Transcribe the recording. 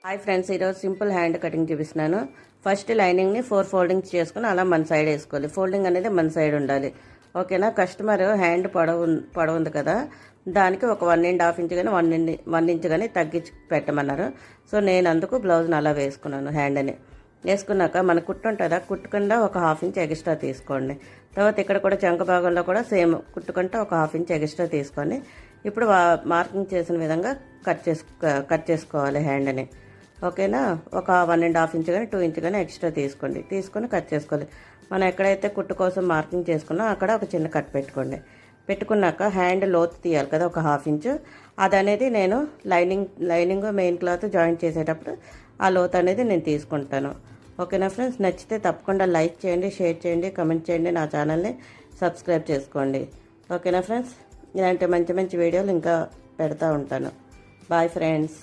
Hi friends, ఈరోజు simple hand cutting చూపిస్తున్నాను. First లైనింగ్ని 4 ఫోల్డింగ్స్ చేసుకుని అలా మన సైడ్ వేసుకోవాలి. ఫోల్డింగ్ అనేది మన సైడ్ ఉండాలి. ఓకేనా. కస్టమర్ హ్యాండ్ పొడవు ఉంది కదా, దానికి ఒక 1.5 ఇంచ్ కానీ 1 ఇంచ్ కానీ తగ్గించి పెట్టమన్నారు. సో నేను అందుకు బ్లౌజ్ని అలా వేసుకున్నాను. హ్యాండ్ని వేసుకున్నాక మన కుట్టు ఉంటుందా, కుట్టుకుండా ఒక 1/2 ఇంచ్ ఎక్స్ట్రా తీసుకోండి. తర్వాత ఇక్కడ కూడా చంక భాగంలో కూడా సేమ్ కుట్టుకుంటే ఒక 1/2 ఇంచ్ ఎక్స్ట్రా తీసుకొని ఇప్పుడు మార్కింగ్ చేసిన విధంగా కట్ చేసుకోవాలి హ్యాండ్ని. ఓకేనా. ఒక 1.5 ఇంచ్ కానీ 2 ఇంచ్ కానీ ఎక్స్ట్రా తీసుకొని కట్ చేసుకోవాలి. మనం ఎక్కడైతే కుట్టు కోసం మార్కింగ్ చేసుకున్నామో అక్కడ ఒక చిన్న కట్ పెట్టుకున్నాక హ్యాండ్ లోతు తీయాలి కదా, ఒక 1/2 ఇంచ్. అది అనేది నేను లైనింగ్ మెయిన్ క్లాత్ జాయింట్ చేసేటప్పుడు ఆ లోతు అనేది నేను తీసుకుంటాను. ఓకేనా ఫ్రెండ్స్, నచ్చితే తప్పకుండా లైక్ చేయండి, షేర్ చేయండి, కమెంట్ చేయండి, నా ఛానల్ని సబ్స్క్రైబ్ చేసుకోండి. ఓకేనా ఫ్రెండ్స్, ఇలాంటి మంచి మంచి వీడియోలు ఇంకా పెడతా ఉంటాను. Bye friends.